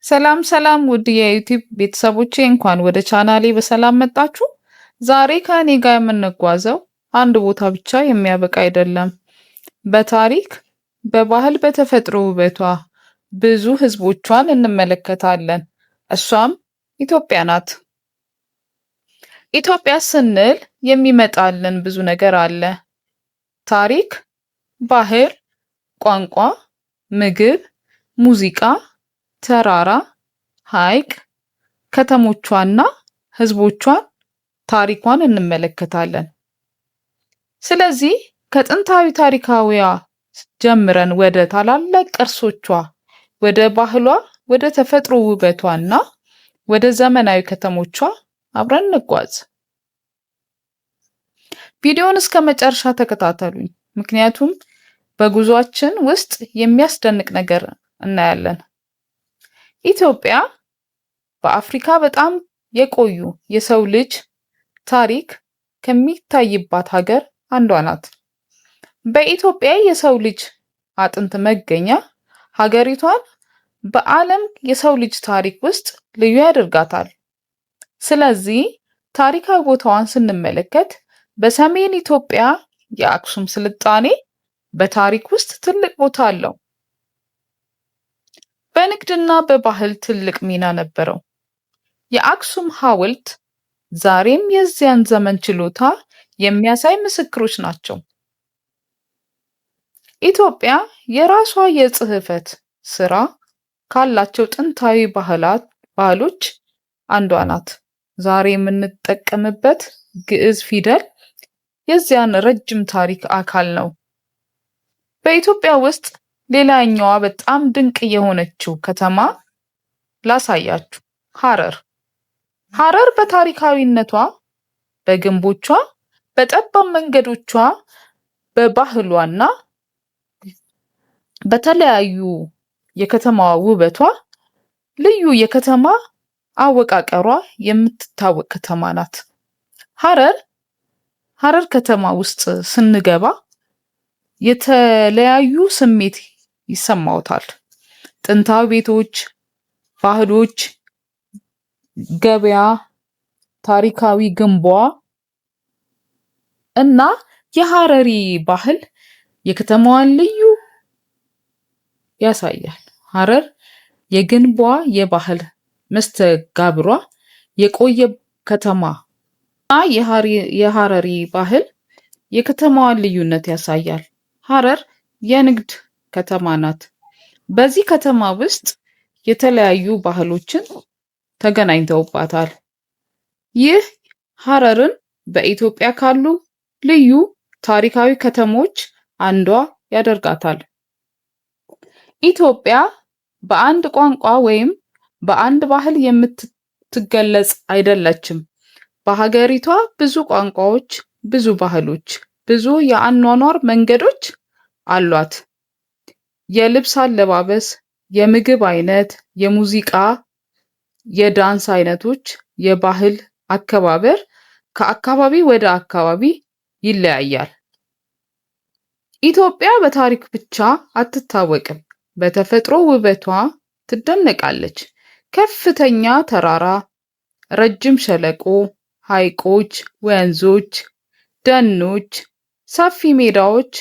ሰላም ሰላም ውድ የዩቲዩብ ቤተሰቦቼ እንኳን ወደ ቻናሌ በሰላም መጣችሁ። ዛሬ ከእኔ ጋር የምንጓዘው አንድ ቦታ ብቻ የሚያበቃ አይደለም። በታሪክ፣ በባህል፣ በተፈጥሮ ውበቷ ብዙ ህዝቦቿን እንመለከታለን። እሷም ኢትዮጵያ ናት። ኢትዮጵያ ስንል የሚመጣልን ብዙ ነገር አለ። ታሪክ፣ ባህል፣ ቋንቋ፣ ምግብ፣ ሙዚቃ፣ ተራራ፣ ሐይቅ፣ ከተሞቿና ህዝቦቿን ታሪኳን እንመለከታለን። ስለዚህ ከጥንታዊ ታሪካዊያ ጀምረን ወደ ታላላቅ ቅርሶቿ፣ ወደ ባህሏ፣ ወደ ተፈጥሮ ውበቷና ወደ ዘመናዊ ከተሞቿ አብረን እንጓዝ። ቪዲዮውን እስከ መጨረሻ ተከታተሉኝ፣ ምክንያቱም በጉዟችን ውስጥ የሚያስደንቅ ነገር እናያለን። ኢትዮጵያ በአፍሪካ በጣም የቆዩ የሰው ልጅ ታሪክ ከሚታይባት ሀገር አንዷ ናት። በኢትዮጵያ የሰው ልጅ አጥንት መገኛ ሀገሪቷን በዓለም የሰው ልጅ ታሪክ ውስጥ ልዩ ያደርጋታል። ስለዚህ ታሪካዊ ቦታዋን ስንመለከት በሰሜን ኢትዮጵያ የአክሱም ስልጣኔ በታሪክ ውስጥ ትልቅ ቦታ አለው። በንግድና በባህል ትልቅ ሚና ነበረው። የአክሱም ሐውልት ዛሬም የዚያን ዘመን ችሎታ የሚያሳይ ምስክሮች ናቸው። ኢትዮጵያ የራሷ የጽሕፈት ስራ ካላቸው ጥንታዊ ባህሎች አንዷ ናት። ዛሬ የምንጠቀምበት ግዕዝ ፊደል የዚያን ረጅም ታሪክ አካል ነው። በኢትዮጵያ ውስጥ ሌላኛዋ በጣም ድንቅ የሆነችው ከተማ ላሳያችሁ፣ ሐረር። ሐረር በታሪካዊነቷ፣ በግንቦቿ፣ በጠባብ መንገዶቿ፣ በባህሏና በተለያዩ የከተማዋ ውበቷ ልዩ የከተማ አወቃቀሯ የምትታወቅ ከተማ ናት። ሐረር ከተማ ውስጥ ስንገባ የተለያዩ ስሜት ይሰማዎታል። ጥንታዊ ቤቶች፣ ባህሎች፣ ገበያ፣ ታሪካዊ ግንቧ እና የሐረሪ ባህል የከተማዋን ልዩ ያሳያል። ሐረር የግንቧ የባህል መስተጋብሯ የቆየ ከተማ እና የሐረሪ ባህል የከተማዋን ልዩነት ያሳያል። ሐረር የንግድ ከተማ ናት። በዚህ ከተማ ውስጥ የተለያዩ ባህሎችን ተገናኝተውባታል። ይህ ሐረርን በኢትዮጵያ ካሉ ልዩ ታሪካዊ ከተሞች አንዷ ያደርጋታል። ኢትዮጵያ በአንድ ቋንቋ ወይም በአንድ ባህል የምትገለጽ አይደለችም። በሀገሪቷ ብዙ ቋንቋዎች፣ ብዙ ባህሎች፣ ብዙ የአኗኗር መንገዶች አሏት። የልብስ አለባበስ፣ የምግብ አይነት፣ የሙዚቃ፣ የዳንስ አይነቶች፣ የባህል አከባበር ከአካባቢ ወደ አካባቢ ይለያያል። ኢትዮጵያ በታሪክ ብቻ አትታወቅም፣ በተፈጥሮ ውበቷ ትደነቃለች። ከፍተኛ ተራራ፣ ረጅም ሸለቆ፣ ሐይቆች፣ ወንዞች፣ ደኖች፣ ሰፊ ሜዳዎች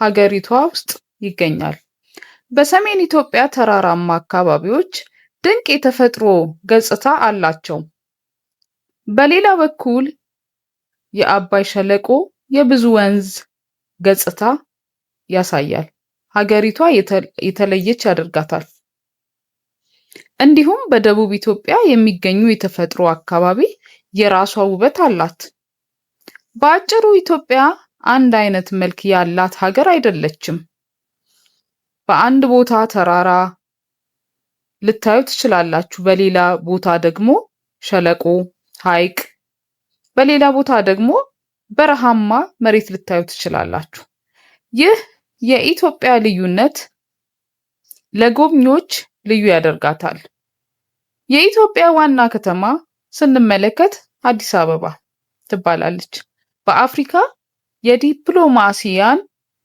ሀገሪቷ ውስጥ ይገኛል። በሰሜን ኢትዮጵያ ተራራማ አካባቢዎች ድንቅ የተፈጥሮ ገጽታ አላቸው። በሌላ በኩል የአባይ ሸለቆ የብዙ ወንዝ ገጽታ ያሳያል። ሀገሪቷ የተለየች ያደርጋታል። እንዲሁም በደቡብ ኢትዮጵያ የሚገኙ የተፈጥሮ አካባቢ የራሷ ውበት አላት። በአጭሩ ኢትዮጵያ አንድ አይነት መልክ ያላት ሀገር አይደለችም። በአንድ ቦታ ተራራ ልታዩ ትችላላችሁ፣ በሌላ ቦታ ደግሞ ሸለቆ፣ ሐይቅ፣ በሌላ ቦታ ደግሞ በረሃማ መሬት ልታዩ ትችላላችሁ። ይህ የኢትዮጵያ ልዩነት ለጎብኚዎች ልዩ ያደርጋታል። የኢትዮጵያ ዋና ከተማ ስንመለከት አዲስ አበባ ትባላለች። በአፍሪካ የዲፕሎማሲያን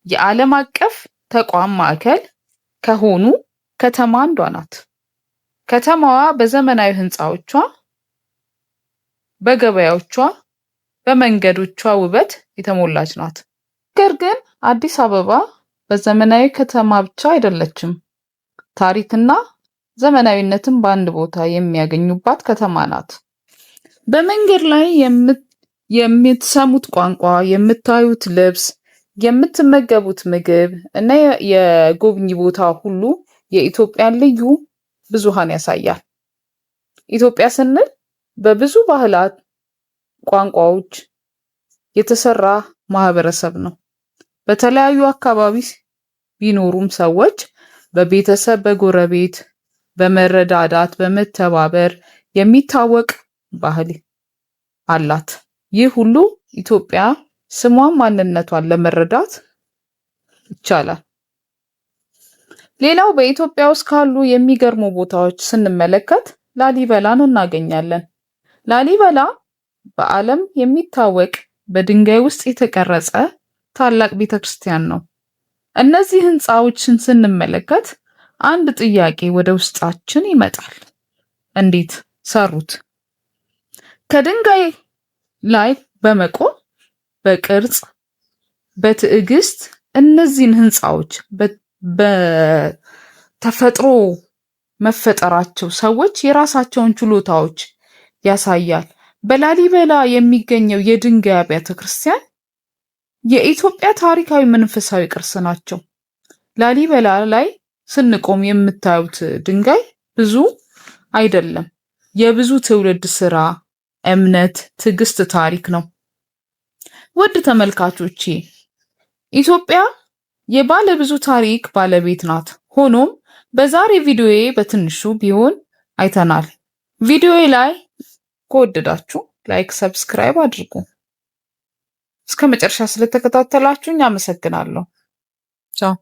የዓለም አቀፍ ተቋም ማዕከል ከሆኑ ከተማ አንዷ ናት። ከተማዋ በዘመናዊ ህንፃዎቿ፣ በገበያዎቿ፣ በመንገዶቿ ውበት የተሞላች ናት። ነገር ግን አዲስ አበባ በዘመናዊ ከተማ ብቻ አይደለችም። ታሪክና ዘመናዊነትን በአንድ ቦታ የሚያገኙባት ከተማ ናት። በመንገድ ላይ የምትሰሙት ቋንቋ፣ የምታዩት ልብስ፣ የምትመገቡት ምግብ እና የጎብኚ ቦታ ሁሉ የኢትዮጵያን ልዩ ብዙሃን ያሳያል። ኢትዮጵያ ስንል በብዙ ባህላት፣ ቋንቋዎች የተሰራ ማህበረሰብ ነው። በተለያዩ አካባቢ ቢኖሩም ሰዎች በቤተሰብ፣ በጎረቤት፣ በመረዳዳት፣ በመተባበር የሚታወቅ ባህል አላት። ይህ ሁሉ ኢትዮጵያ ስሟን፣ ማንነቷን ለመረዳት ይቻላል። ሌላው በኢትዮጵያ ውስጥ ካሉ የሚገርሙ ቦታዎች ስንመለከት ላሊበላን እናገኛለን። ላሊበላ በዓለም የሚታወቅ በድንጋይ ውስጥ የተቀረጸ ታላቅ ቤተክርስቲያን ነው። እነዚህ ህንፃዎችን ስንመለከት አንድ ጥያቄ ወደ ውስጣችን ይመጣል። እንዴት ሰሩት? ከድንጋይ ላይ በመቆም በቅርጽ፣ በትዕግስት እነዚህን ህንፃዎች በተፈጥሮ መፈጠራቸው ሰዎች የራሳቸውን ችሎታዎች ያሳያል። በላሊበላ የሚገኘው የድንጋይ አብያተ ክርስቲያን የኢትዮጵያ ታሪካዊ መንፈሳዊ ቅርስ ናቸው። ላሊበላ ላይ ስንቆም የምታዩት ድንጋይ ብዙ አይደለም። የብዙ ትውልድ ስራ፣ እምነት፣ ትዕግስት፣ ታሪክ ነው። ውድ ተመልካቾቼ ኢትዮጵያ የባለ ብዙ ታሪክ ባለቤት ናት። ሆኖም በዛሬ ቪዲዮዬ በትንሹ ቢሆን አይተናል። ቪዲዮዬ ላይ ከወደዳችሁ ላይክ፣ ሰብስክራይብ አድርጉ። እስከ መጨረሻ ስለተከታተላችሁኝ አመሰግናለሁ። ቻው።